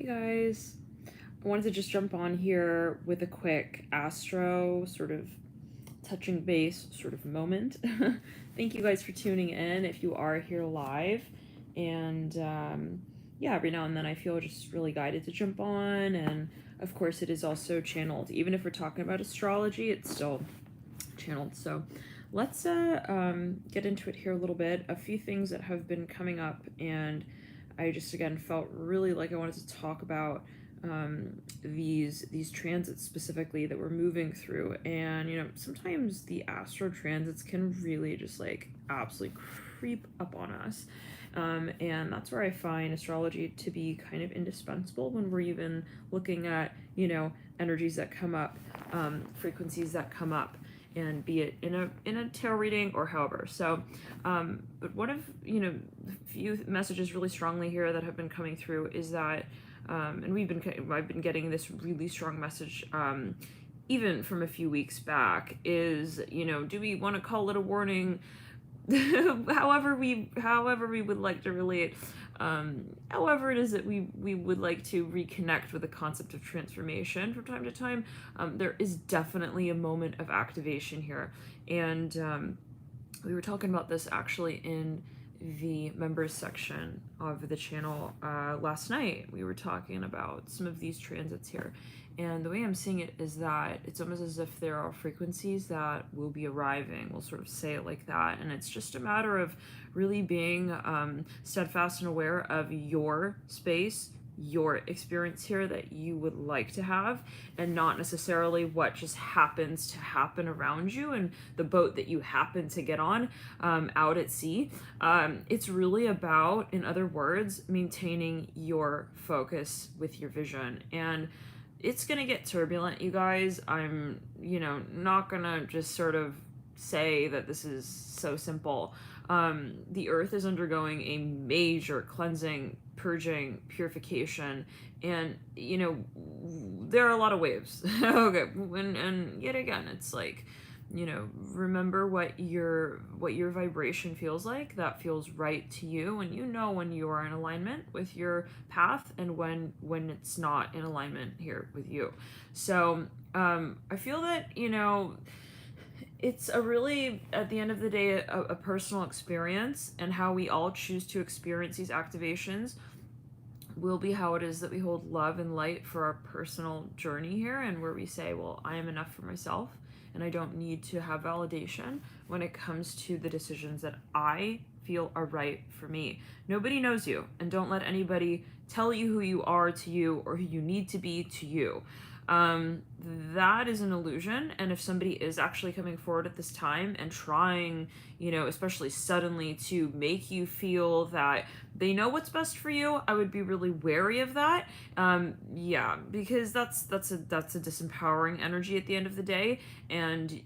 Hey guys, I wanted to just jump on here with a quick Astro sort of touching base sort of moment. Thank you guys for tuning in if you are here live. And yeah, every now and then I feel just really guided to jump on. And of course, it is also channeled. Even if we're talking about astrology, it's still channeled. So let's get into it here a little bit. A few things that have been coming up, and I just again felt really like I wanted to talk about these transits specifically that we're moving through. And sometimes the astro transits can really just like absolutely creep up on us. And that's where I find astrology to be kind of indispensable when we're even looking at energies that come up, frequencies that come up, and be it in a tarot reading or however. So but one of the few messages really strongly here that have been coming through is that and I've been getting this really strong message even from a few weeks back is do we want to call it a warning? however we would like to relate, however it is that we would like to reconnect with the concept of transformation from time to time. There is definitely a moment of activation here, and we were talking about this actually in the members section of the channel last night. We were talking about some of these transits here, and the way I'm seeing it is that it's almost as if there are frequencies that will be arriving. We'll sort of say it like that, and it's just a matter of really being steadfast and aware of your space, your experience here that you would like to have, and not necessarily what just happens to happen around you and the boat that you happen to get on out at sea. It's really about, in other words, maintaining your focus with your vision. And it's gonna get turbulent, you guys. I'm not gonna just sort of say that this is so simple. The earth is undergoing a major cleansing, purging, purification, and there are a lot of waves. Okay, and yet again, it's like remember what your vibration feels like, that feels right to you, and when you are in alignment with your path and when it's not in alignment here with you. So I feel that it's a really, at the end of the day, a personal experience, and how we all choose to experience these activations will be how it is that we hold love and light for our personal journey here, and where we say, well, I am enough for myself, and I don't need to have validation when it comes to the decisions that I feel are right for me. Nobody knows you, and don't let anybody tell you who you are to you or who you need to be to you. That is an illusion, and if somebody is actually coming forward at this time and trying, especially suddenly, to make you feel that they know what's best for you, I would be really wary of that. Yeah, because that's a disempowering energy at the end of the day, and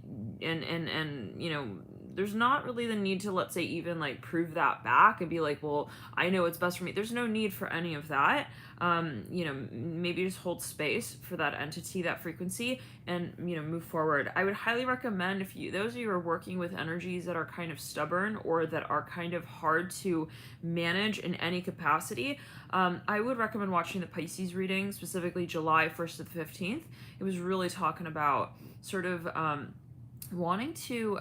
there's not really the need to, let's say, even like prove that back and be like, well, I know what's best for me. There's no need for any of that. Maybe just hold space for that entity, that frequency, and move forward. I would highly recommend, if those of you are working with energies that are kind of stubborn or that are kind of hard to manage in any capacity, I would recommend watching the Pisces reading, specifically July 1st to the 15th. It was really talking about sort of wanting to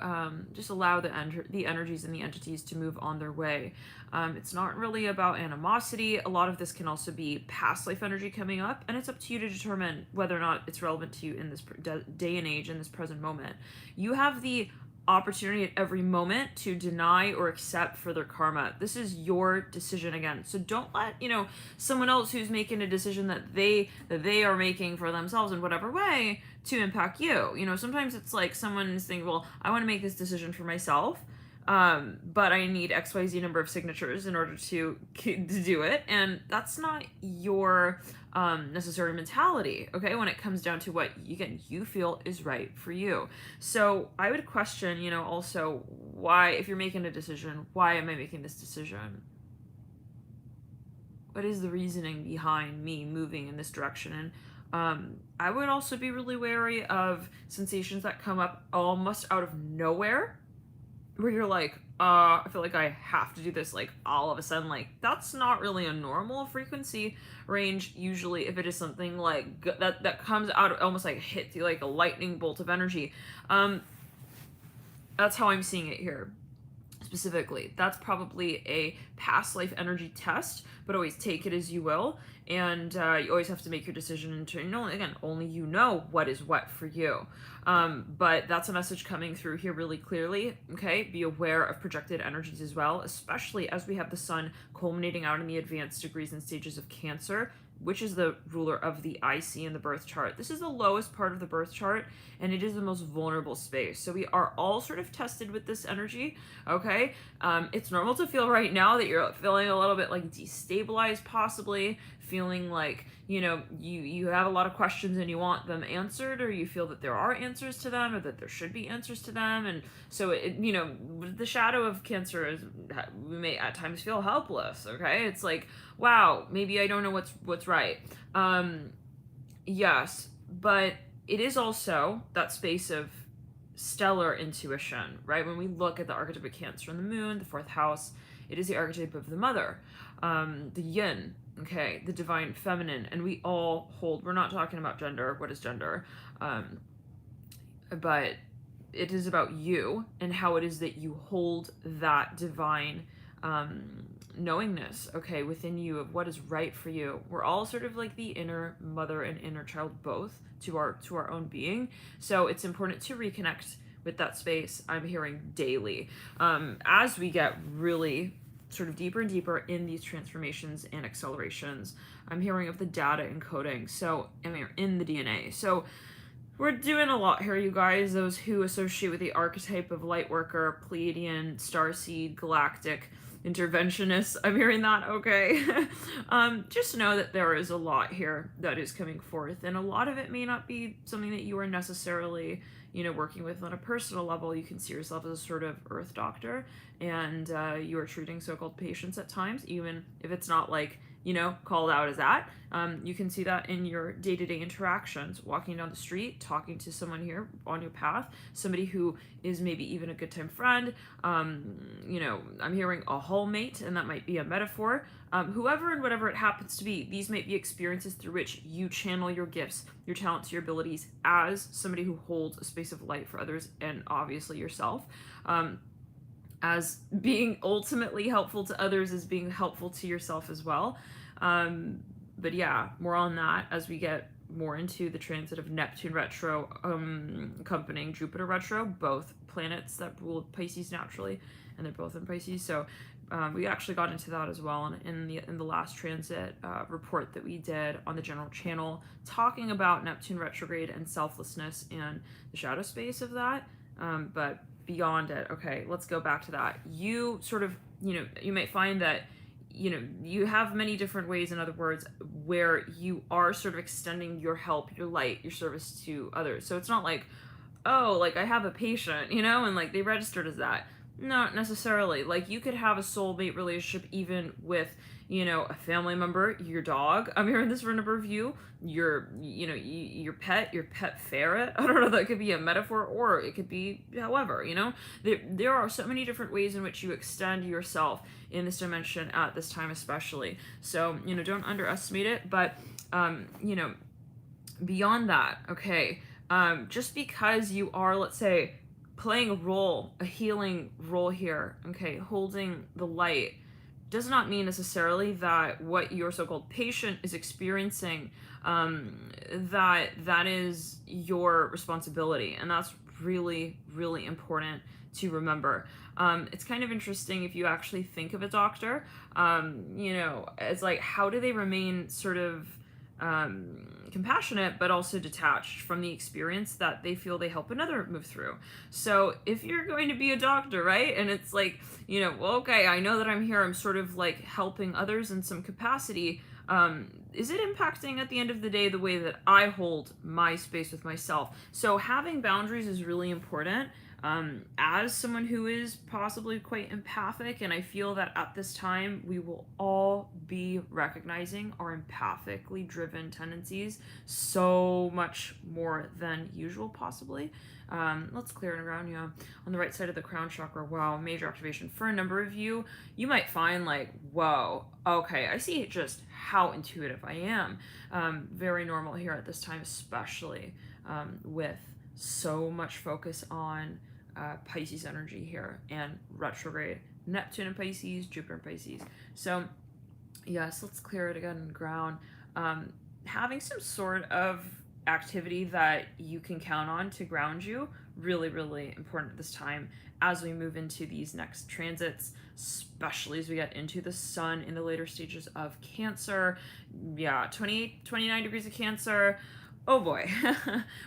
just allow the energies and the entities to move on their way. It's not really about animosity. A lot of this can also be past life energy coming up, and it's up to you to determine whether or not it's relevant to you in this day and age, in this present moment. You have the opportunity at every moment to deny or accept further karma. This is your decision again. So don't let someone else who's making a decision that they are making for themselves in whatever way to impact you. Sometimes it's like someone's thinking, well, I want to make this decision for myself, but I need XYZ number of signatures in order to do it, and that's not your necessary mentality, okay, when it comes down to what you feel is right for you. So I would question also, why, if you're making a decision, why am I making this decision? What is the reasoning behind me moving in this direction? And I would also be really wary of sensations that come up almost out of nowhere, where you're like, I feel like I have to do this, like, all of a sudden, like, that's not really a normal frequency range. Usually, if it is something like that comes out, almost like hits you like a lightning bolt of energy. That's how I'm seeing it here specifically. That's probably a past life energy test, but always take it as you will. And you always have to make your decision into, again, only you know what is what for you. But that's a message coming through here really clearly. Okay, be aware of projected energies as well, especially as we have the sun culminating out in the advanced degrees and stages of Cancer, which is the ruler of the IC in the birth chart. This is the lowest part of the birth chart, and it is the most vulnerable space. So we are all sort of tested with this energy, okay? It's normal to feel right now that you're feeling a little bit like destabilized, possibly feeling like, you have a lot of questions and you want them answered, or you feel that there are answers to them, or that there should be answers to them. And so, the shadow of Cancer is, we may at times feel helpless, okay? It's like, wow, maybe I don't know what's right. Yes, but it is also that space of stellar intuition, right? When we look at the archetype of Cancer and the moon, the fourth house, it is the archetype of the mother, the yin, okay, the divine feminine. And we all hold, we're not talking about gender, what is gender, but it is about you and how it is that you hold that divine knowingness, okay, within you of what is right for you. We're all sort of like the inner mother and inner child, both to our own being. So it's important to reconnect with that space. I'm hearing daily, as we get really sort of deeper and deeper in these transformations and accelerations. I'm hearing of the data encoding, so in the DNA. So we're doing a lot here, you guys. Those who associate with the archetype of light worker, Pleiadian, starseed, galactic, interventionist, I'm hearing that, okay? Just know that there is a lot here that is coming forth, and a lot of it may not be something that you are necessarily, working with on a personal level. You can see yourself as a sort of earth doctor, and you are treating so-called patients at times, even if it's not like, called out as that. You can see that in your day-to-day interactions, walking down the street, talking to someone here on your path, somebody who is maybe even a good time friend. I'm hearing a hall mate, and that might be a metaphor. Whoever and whatever it happens to be, these might be experiences through which you channel your gifts, your talents, your abilities as somebody who holds a space of light for others, and obviously yourself. As being ultimately helpful to others, as being helpful to yourself as well. But yeah, more on that as we get more into the transit of Neptune retro, accompanying Jupiter retro, both planets that rule Pisces naturally, and they're both in Pisces. So we actually got into that as well in the last transit report that we did on the general channel, talking about Neptune retrograde and selflessness and the shadow space of that. But beyond it, okay, let's go back to that. You sort of, you might find that, you have many different ways, in other words, where you are sort of extending your help, your light, your service to others. So it's not like, oh, like I have a patient, and like they registered as that. Not necessarily. Like you could have a soulmate relationship even with, a family member, your dog. I'm hearing this for a number of you. Your pet ferret. I don't know, that could be a metaphor, or it could be however, There are so many different ways in which you extend yourself in this dimension at this time especially. So, don't underestimate it. But, beyond that, okay, just because you are, let's say, playing a role, a healing role here, okay, holding the light, does not mean necessarily that what your so-called patient is experiencing, that is your responsibility. And that's really, really important to remember. It's kind of interesting if you actually think of a doctor, it's like, how do they remain sort of compassionate but also detached from the experience that they feel they help another move through? So if you're going to be a doctor, right, and it's like, well, okay, I know that I'm here, I'm sort of like helping others in some capacity, is it impacting at the end of the day the way that I hold my space with myself? So having boundaries is really important. As someone who is possibly quite empathic, and I feel that at this time we will all be recognizing our empathically driven tendencies so much more than usual, possibly. Let's clear it around, yeah. On the right side of the crown chakra, wow, major activation. For a number of you, you might find like, whoa, okay, I see just how intuitive I am. Very normal here at this time, especially with so much focus on Pisces energy here and retrograde Neptune in Pisces, Jupiter in Pisces. So yes, let's clear it again and ground. Having some sort of activity that you can count on to ground you, really, really important at this time as we move into these next transits, especially as we get into the sun in the later stages of Cancer. Yeah, 29 degrees of Cancer. Oh boy.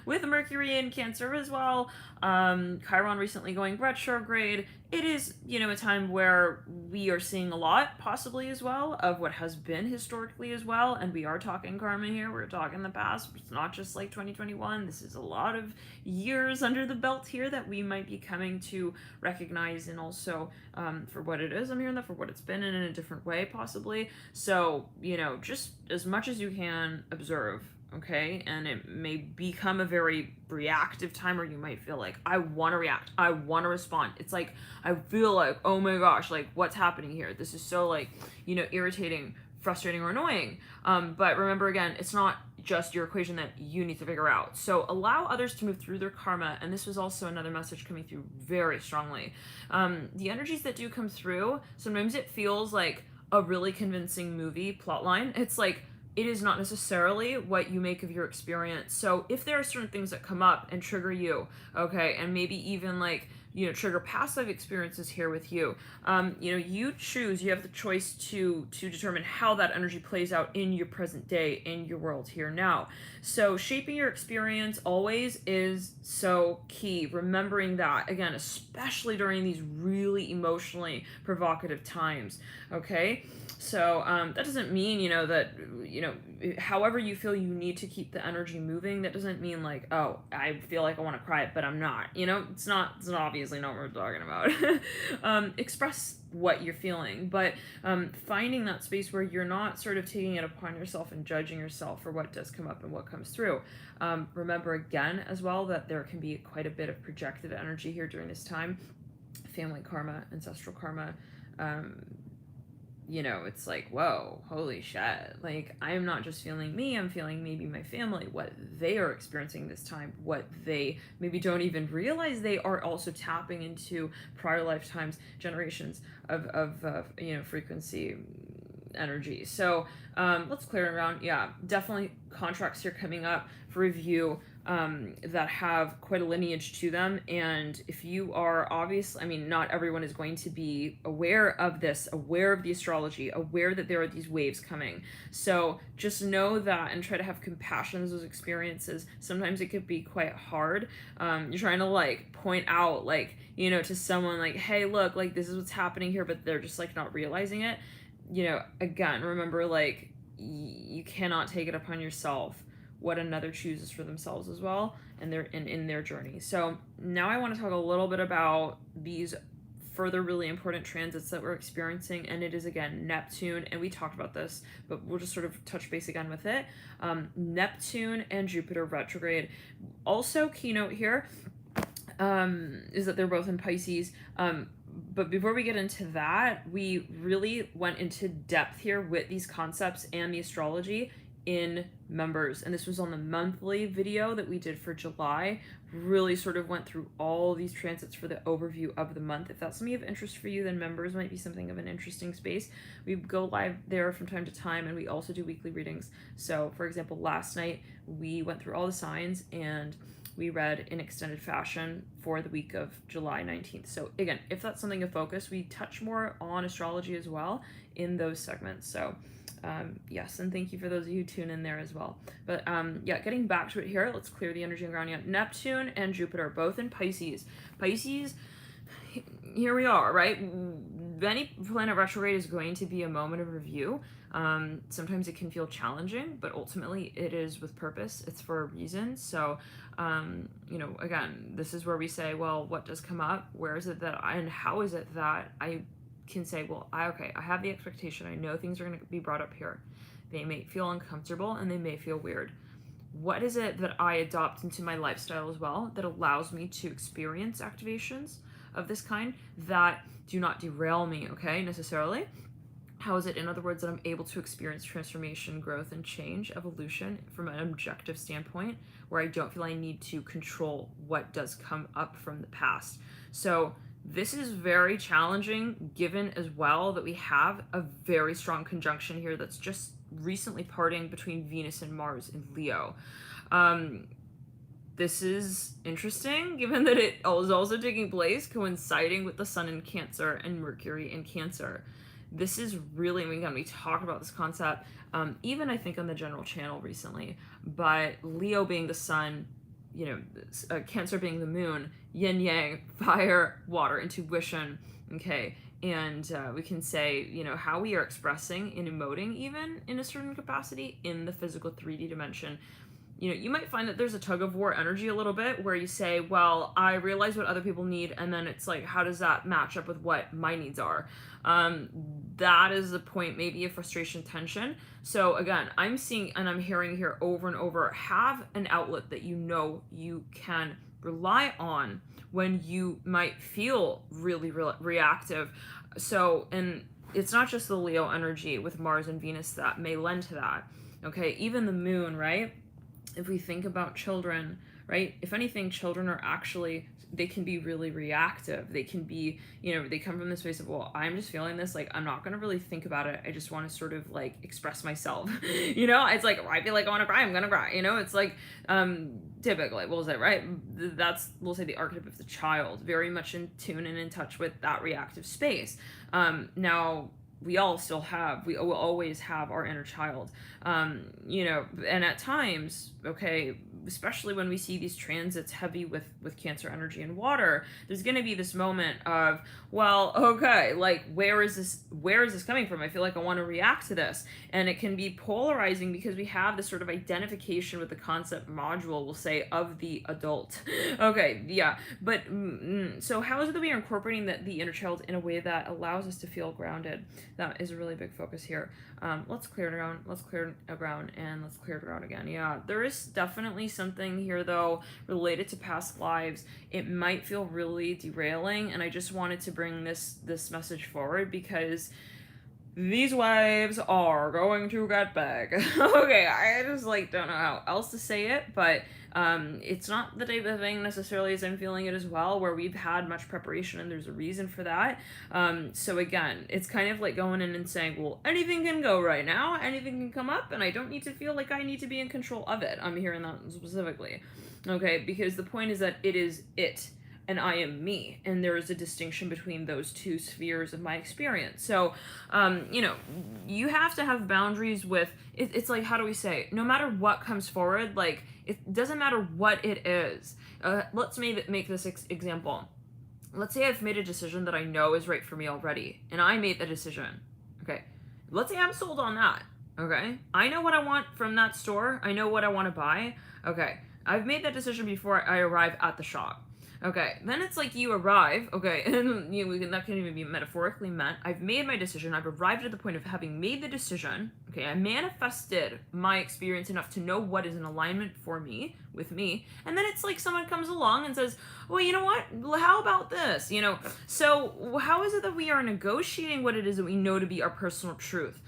With Mercury in Cancer as well, Chiron recently going retrograde, it is, a time where we are seeing a lot, possibly as well, of what has been historically as well, and we are talking karma here, we're talking the past, it's not just like 2021, this is a lot of years under the belt here that we might be coming to recognize, and also for what it is, I'm hearing that for what it's been in a different way, possibly, so, just as much as you can observe, okay? And it may become a very reactive time where you might feel like, I want to react, I want to respond. It's like, I feel like, oh my gosh, like, what's happening here? This is so, like, irritating, frustrating, or annoying. But remember, again, it's not just your equation that you need to figure out. So allow others to move through their karma. And this was also another message coming through very strongly. The energies that do come through, sometimes it feels like a really convincing movie plotline. It's like, it is not necessarily what you make of your experience. So if there are certain things that come up and trigger you, okay, and maybe even like, trigger past life experiences here with you, you choose, you have the choice to determine how that energy plays out in your present day, in your world here now. So shaping your experience always is so key. Remembering that, again, especially during these really emotionally provocative times, okay? So that doesn't mean, that, however you feel you need to keep the energy moving, that doesn't mean like, oh, I feel like I want to cry, but I'm not, it's obviously not what we're talking about. Express what you're feeling, but finding that space where you're not sort of taking it upon yourself and judging yourself for what does come up and what comes through. Remember again as well that there can be quite a bit of projected energy here during this time. Family karma, ancestral karma, it's like, whoa, holy shit. Like, I'm not just feeling me, I'm feeling maybe my family, what they are experiencing this time, what they maybe don't even realize they are also tapping into prior lifetimes, generations of frequency energy. So let's clear it around. Yeah, definitely contracts here coming up for review that have quite a lineage to them. And if you are not everyone is going to be aware of this, aware of the astrology, aware that there are these waves coming. So just know that and try to have compassion of those experiences. Sometimes it could be quite hard. You're trying to like point out like, to someone like, hey, look, like this is what's happening here, but they're just like not realizing it. Again, remember like you cannot take it upon yourself what another chooses for themselves as well, and in their journey. So now I want to talk a little bit about these further really important transits that we're experiencing, and it is again Neptune, and we talked about this, but we'll just sort of touch base again with it. Neptune and Jupiter retrograde. Also, keynote here is that they're both in Pisces. But before we get into that, we really went into depth here with these concepts and the astrology in members, and this was on the monthly video that we did for July. Really sort of went through all these transits for the overview of the month. If that's something of interest for you, then members might be something of an interesting space. We go live there from time to time, and we also do weekly readings. So for example, last night we went through all the signs and we read in extended fashion for the week of July 19th. So again, if that's something of focus, we touch more on astrology as well in those segments. So yes, and thank you for those of you who tune in there as well. But yeah, getting back to it here, let's clear the energy and grounding out. Neptune and Jupiter, both in Pisces. Pisces, here we are, right? Any planet retrograde is going to be a moment of review. Sometimes it can feel challenging, but ultimately it is with purpose. It's for a reason. So, again, this is where we say, well, what does come up? Where is it and how is it that I can say, well, I have the expectation. I know things are going to be brought up here. They may feel uncomfortable and they may feel weird. What is it that I adopt into my lifestyle as well that allows me to experience activations of this kind that do not derail me, okay, necessarily? How is it, in other words, that I'm able to experience transformation, growth, and change, evolution from an objective standpoint where I don't feel I need to control what does come up from the past? So this is very challenging, given as well that we have a very strong conjunction here that's just recently parting between Venus and Mars in Leo. This is interesting, given that it is also taking place coinciding with the Sun in Cancer and Mercury in Cancer. This is really, again, we talked about this concept, even I think on the general channel recently, but Leo being the Sun, Cancer being the moon, yin yang, fire, water, intuition, okay? And we can say, how we are expressing and emoting even in a certain capacity in the physical 3D dimension. You might find that there's a tug of war energy a little bit where you say, well, I realize what other people need, and then it's like, how does that match up with what my needs are? That is the point, maybe of frustration, tension. So again, I'm seeing and I'm hearing here over and over, have an outlet that you can rely on when you might feel really reactive. So, and it's not just the Leo energy with Mars and Venus that may lend to that. Okay, even the moon, right? If we think about children, right? If anything, children are actually, they can be really reactive. They can be, they come from this space of, well, I'm just feeling this, like, I'm not going to really think about it. I just want to sort of like express myself, it's like, I feel like I want to cry, I'm going to cry, it's like, typically, we'll say, right? That's, we'll say, the archetype of the child, very much in tune and in touch with that reactive space. Now, we all still have, we will always have our inner child, and at times, okay, especially when we see these transits heavy with Cancer energy and water, there's going to be this moment of, well, okay, like, where is this coming from? I feel like I want to react to this. And it can be polarizing because we have this sort of identification with the concept module, we'll say, of the adult. Okay, yeah. But so how is it that we are incorporating the inner child in a way that allows us to feel grounded? That is a really big focus here. Let's clear it around. Let's clear it around, and let's clear it around again. Yeah, there is definitely something here, though, related to past lives. It might feel really derailing, and I just wanted to bring this message forward because these waves are going to get big. Okay, I just don't know how else to say it, but it's not the type of thing necessarily as I'm feeling it as well, where we've had much preparation and there's a reason for that. So again, it's kind of like going in and saying, well, anything can go right now, anything can come up, and I don't need to feel like I need to be in control of it. I'm hearing that specifically. Okay, because the point is that it is it, and I am me, and there is a distinction between those two spheres of my experience. So, you have to have boundaries with, it's like, how do we say, no matter what comes forward, like, it doesn't matter what it is. Let's make this example. Let's say I've made a decision that I know is right for me already, and I made the decision, okay? Let's say I'm sold on that, okay? I know what I want from that store, I know what I want to buy, okay? I've made that decision before I arrive at the shop. Okay, then it's like you arrive, okay, and that can even be metaphorically meant. I've made my decision, I've arrived at the point of having made the decision, okay, I manifested my experience enough to know what is in alignment for me, with me, and then it's like someone comes along and says, well, you know what, how about this, So how is it that we are negotiating what it is that we know to be our personal truth?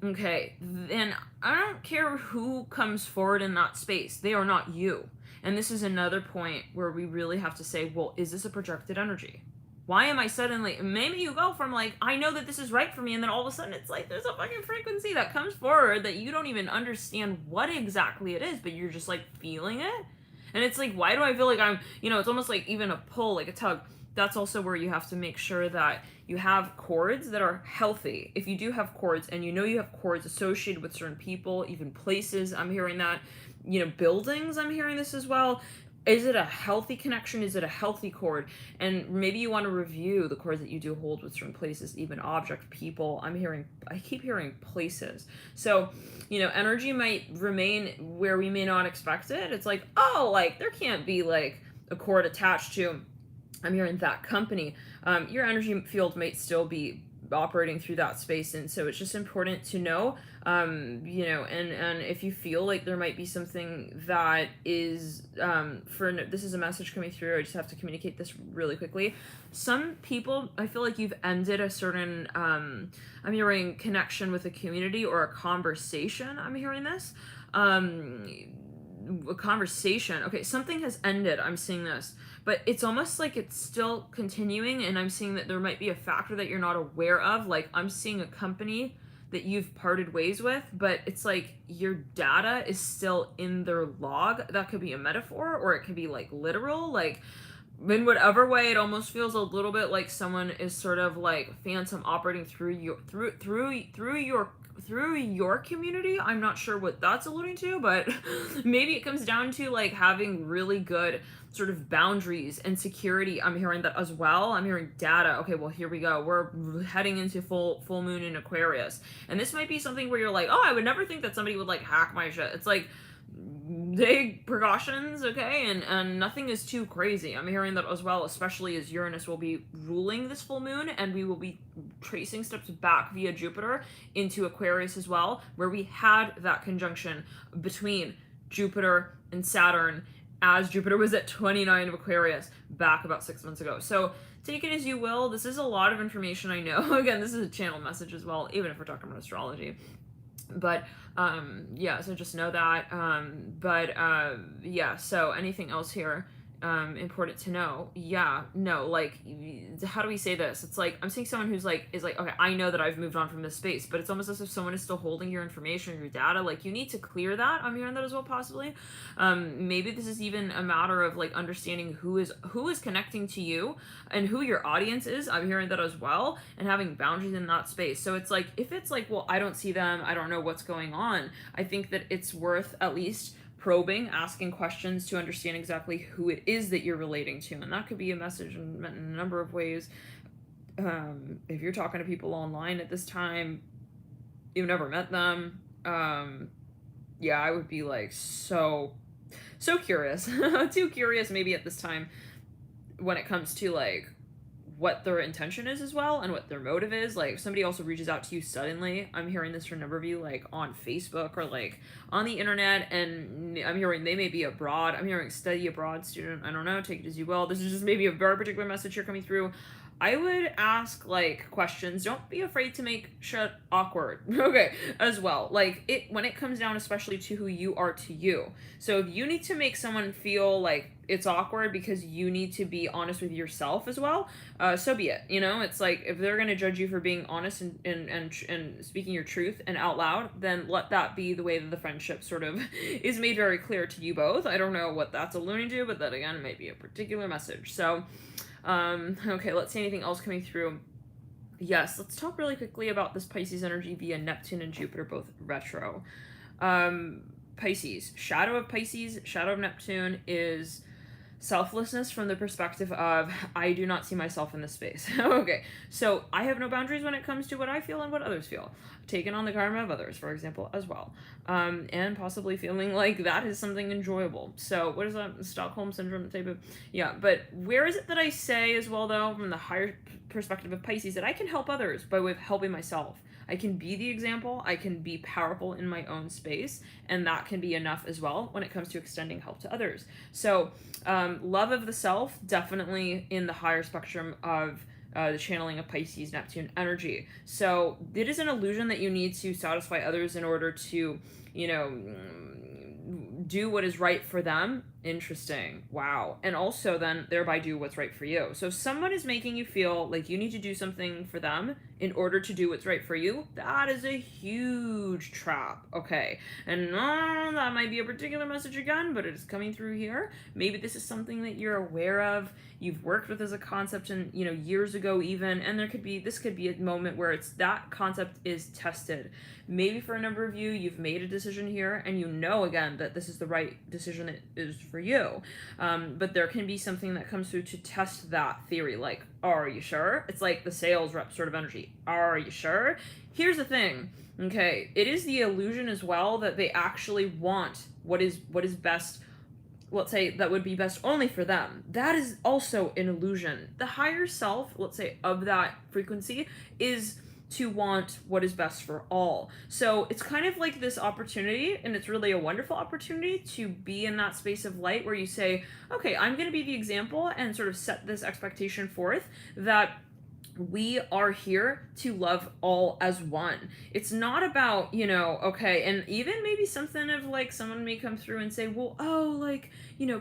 Okay, then I don't care who comes forward in that space, they are not you. And this is another point where we really have to say, well, is this a projected energy? Why am I suddenly, maybe you go from like, I know that this is right for me, and then all of a sudden it's like, there's a fucking frequency that comes forward that you don't even understand what exactly it is, but you're just like feeling it. And it's like, why do I feel like I'm, it's almost like even a pull, like a tug. That's also where you have to make sure that you have cords that are healthy. If you do have cords, and you have cords associated with certain people, even places, I'm hearing that, buildings, I'm hearing this as well. is it a healthy connection? Is it a healthy cord? And maybe you want to review the cords that you do hold with certain places, even objects, people. I keep hearing places. So, energy might remain where we may not expect it. It's like, oh, like there can't be like a cord attached to, I'm hearing that company. Your energy field might still be operating through that space, and so it's just important to know, and if you feel like there might be something that is, this is a message coming through, I just have to communicate this really quickly. Some people, I feel like you've ended a certain, I'm hearing connection with a community or a conversation. I'm hearing this, a conversation. Okay, something has ended. I'm seeing this, but it's almost like it's still continuing, and I'm seeing that there might be a factor that you're not aware of. Like, I'm seeing a company that you've parted ways with, but it's like your data is still in their log. That could be a metaphor, or it could be like literal. Like, in whatever way, it almost feels a little bit like someone is sort of like phantom operating through your community. I'm not sure what that's alluding to, but maybe it comes down to like having really good sort of boundaries and security. I'm hearing that as well. I'm hearing data. Okay, well, here we go. We're heading into full moon in Aquarius, and this might be something where you're like, oh, I would never think that somebody would like hack my shit. It's like, take precautions, okay, and nothing is too crazy. I'm hearing that as well, especially as Uranus will be ruling this full moon, and we will be tracing steps back via Jupiter into Aquarius as well, where we had that conjunction between Jupiter and Saturn as Jupiter was at 29 of Aquarius back about 6 months ago. So take it as you will. This is a lot of information, I know. Again, this is a channel message as well, even if we're talking about astrology. But so just know that. So anything else here important to know? Like, how do we say this? It's like I'm seeing someone who's like, is like, okay, I know that I've moved on from this space, but it's almost as if someone is still holding your information, your data. Like, you need to clear that. I'm hearing that as well, possibly. Maybe this is even a matter of like understanding who is connecting to you and who your audience is. I'm hearing that as well, and having boundaries in that space. So it's like, if it's like, well, I don't see them, I don't know what's going on, I think that it's worth at least probing, asking questions to understand exactly who it is that you're relating to. And that could be a message in a number of ways. If you're talking to people online at this time, you've never met them, I would be like so curious. Too curious maybe at this time when it comes to like what their intention is as well, and what their motive is. Like, if somebody also reaches out to you suddenly, I'm hearing this from a number of you, like on Facebook or like on the internet, and I'm hearing they may be abroad. I'm hearing study abroad student. I don't know, take it as you will. This is just maybe a very particular message here coming through. I would ask like questions. Don't be afraid to make shit awkward. Okay, as well. Like, it when it comes down especially to who you are to you. So if you need to make someone feel like it's awkward because you need to be honest with yourself as well, so be it. It's like, if they're gonna judge you for being honest and speaking your truth and out loud, then let that be the way that the friendship sort of is made very clear to you both. I don't know what that's alluding to, but that again might be a particular message. So okay, let's see anything else coming through. Yes, let's talk really quickly about this Pisces energy via Neptune and Jupiter, both retro. Pisces, shadow of Neptune is selflessness from the perspective of, I do not see myself in this space. Okay, so I have no boundaries when it comes to what I feel and what others feel. Taking on the karma of others, for example, as well. And possibly feeling like that is something enjoyable. So what is that? Stockholm Syndrome type of, but where is it that I say as well, though, from the higher perspective of Pisces, that I can help others by way of helping myself? I can be the example, I can be powerful in my own space, and that can be enough as well when it comes to extending help to others. So love of the self, definitely in the higher spectrum of the channeling of Pisces Neptune energy. So it is an illusion that you need to satisfy others in order to, do what is right for them. Interesting. Wow. And also then thereby do what's right for you. So if someone is making you feel like you need to do something for them in order to do what's right for you, that is a huge trap. Okay. And that might be a particular message again, but it is coming through here. Maybe this is something that you're aware of, you've worked with as a concept and years ago even, and this could be a moment where it's that concept is tested. Maybe for a number of you, you've made a decision here and again that this is the right decision that is for you. But there can be something that comes through to test that theory. Like, are you sure? It's like the sales rep sort of energy. Are you sure? Here's the thing. Okay, it is the illusion as well that they actually want what is best. Let's say that would be best only for them. That is also an illusion. The higher self, let's say, of that frequency is to want what is best for all. So it's kind of like this opportunity, and it's really a wonderful opportunity to be in that space of light where you say, okay, I'm going to be the example and sort of set this expectation forth that we are here to love all as one. It's not about, okay, and even maybe something of like someone may come through and say, well, oh, like,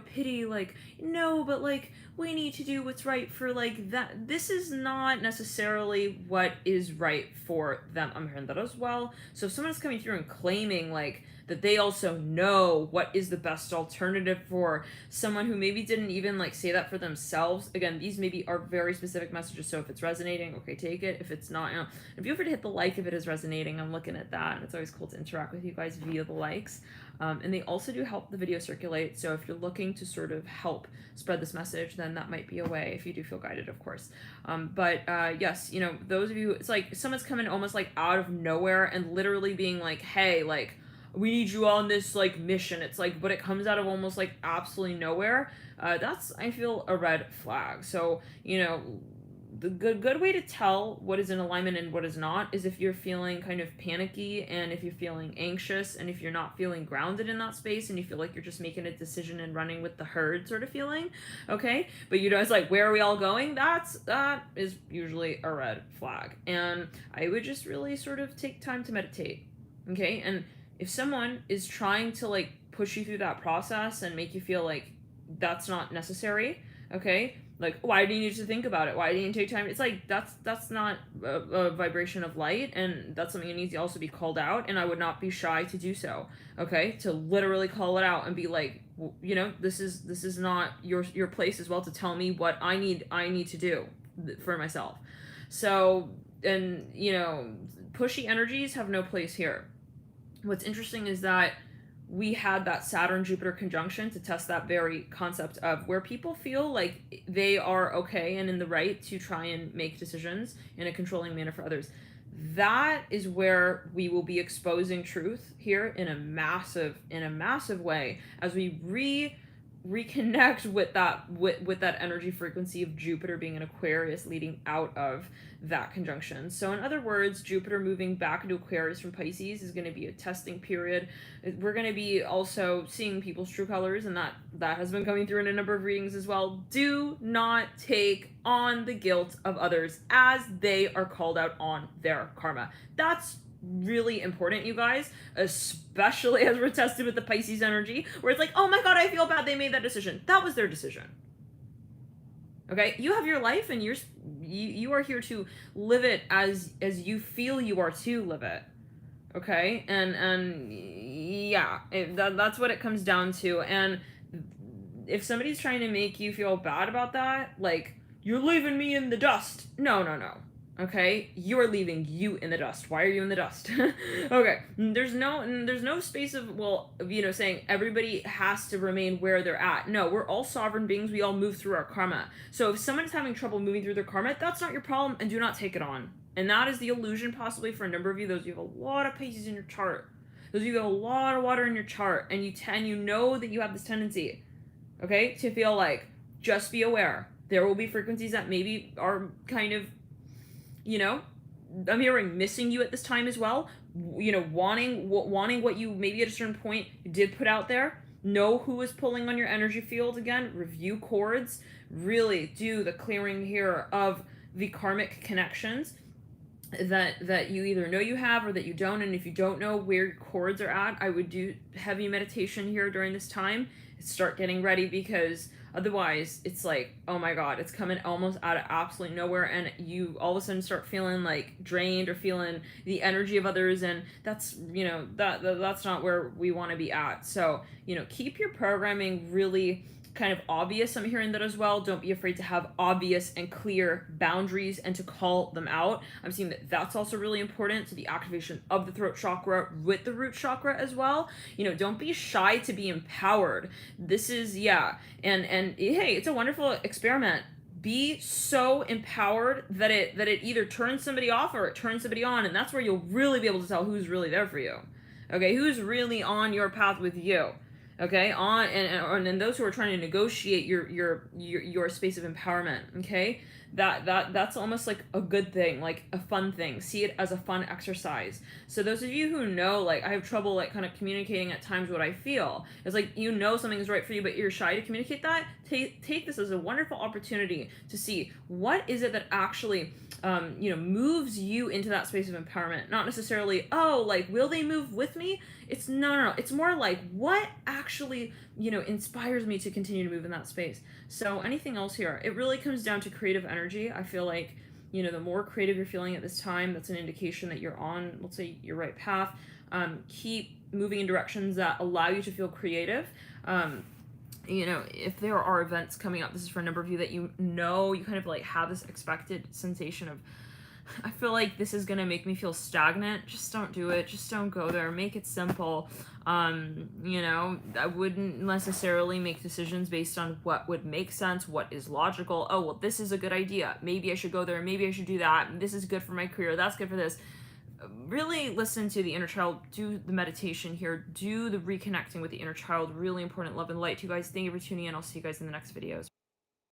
pity, like, no, but like, we need to do what's right for like that. This is not necessarily what is right for them. I'm hearing that as well. So if someone's coming through and claiming like that they also know what is the best alternative for someone who maybe didn't even like say that for themselves. Again, these maybe are very specific messages, so if it's resonating, okay, take it. If it's not, and feel free to hit the like if it is resonating. I'm looking at that, and it's always cool to interact with you guys via the likes. And they also do help the video circulate, so if you're looking to sort of help spread this message, then that might be a way, if you do feel guided, of course. But yes, those of you, it's like someone's coming almost like out of nowhere and literally being like, hey, like, we need you on this like mission. It's like, but it comes out of almost like absolutely nowhere. That's, I feel, a red flag. So, the good way to tell what is in alignment and what is not is if you're feeling kind of panicky, and if you're feeling anxious, and if you're not feeling grounded in that space, and you feel like you're just making a decision and running with the herd sort of feeling, okay? But it's like, where are we all going? That is usually a red flag. And I would just really sort of take time to meditate, okay? And if someone is trying to like push you through that process and make you feel like that's not necessary, okay, like, why do you need to think about it? Why do you need to take time? It's like, that's not a vibration of light, and that's something that needs to also be called out, and I would not be shy to do so, okay? To literally call it out and be like, this is not your place as well to tell me what I need to do for myself. So, and, pushy energies have no place here. What's interesting is that we had that Saturn-Jupiter conjunction to test that very concept of where people feel like they are okay and in the right to try and make decisions in a controlling manner for others. That is where we will be exposing truth here in a massive way as we reconnect with that energy frequency of Jupiter being in Aquarius leading out of that conjunction. So in other words, Jupiter moving back into Aquarius from Pisces is going to be a testing period. We're going to be also seeing people's true colors, and that has been coming through in a number of readings as well. Do not take on the guilt of others as they are called out on their karma. That's really important, you guys, especially as we're tested with the Pisces energy, where it's like, oh my god, I feel bad they made that decision. That was their decision. Okay, you have your life, and you are here to live it as you feel you are to live it. Okay, and yeah, that's what it comes down to. And if somebody's trying to make you feel bad about that, like, you're leaving me in the dust. No. Okay, you're leaving you in the dust. Why are you in the dust? Okay, there's no space of, saying everybody has to remain where they're at. No, we're all sovereign beings. We all move through our karma. So if someone's having trouble moving through their karma, that's not your problem, and do not take it on. And that is the illusion possibly for a number of you. Those of you who have a lot of Pisces in your chart. Those of you who have a lot of water in your chart, and you know that you have this tendency, okay, to feel like, just be aware. There will be frequencies that maybe are kind of, I'm hearing missing you at this time as well. Wanting what you maybe at a certain point did put out there. Know who is pulling on your energy field again. Review cords. Really do the clearing here of the karmic connections that you either know you have or that you don't. And if you don't know where your cords are at, I would do heavy meditation here during this time. Start getting ready, because Otherwise, it's like, oh my God, it's coming almost out of absolutely nowhere, and you all of a sudden start feeling like drained or feeling the energy of others, and that's, that's not where we want to be at. So, keep your programming really kind of obvious. I'm hearing that as well. Don't be afraid to have obvious and clear boundaries and to call them out. I'm seeing that that's also really important. So the activation of the throat chakra with the root chakra as well. Don't be shy to be empowered. This is, and hey, it's a wonderful experiment. Be so empowered that it either turns somebody off or it turns somebody on, and that's where you'll really be able to tell who's really there for you. Okay, who's really on your path with you. Okay, on and those who are trying to negotiate your space of empowerment. Okay, that's almost like a good thing, like a fun thing. See it as a fun exercise. So those of you who know, like, I have trouble like kind of communicating at times what I feel. It's like, something is right for you, but you're shy to communicate that. Take this as a wonderful opportunity to see what is it that actually moves you into that space of empowerment. Not necessarily, oh, like, will they move with me? It's no. It's more like, what actually, inspires me to continue to move in that space. So anything else here, it really comes down to creative energy. I feel like, the more creative you're feeling at this time, that's an indication that you're on, let's say, your right path. Keep moving in directions that allow you to feel creative. If there are events coming up, this is for a number of you that you kind of like have this expected sensation of, I feel like this is gonna make me feel stagnant. Just don't do it. Just don't go there. Make it simple. I wouldn't necessarily make decisions based on what would make sense, what is logical. Oh, well, this is a good idea. Maybe I should go there. Maybe I should do that. This is good for my career. That's good for this. Really listen to the inner child. Do the meditation here. Do the reconnecting with the inner child. Really important. Love and light to you guys. Thank you for tuning in. I'll see you guys in the next videos.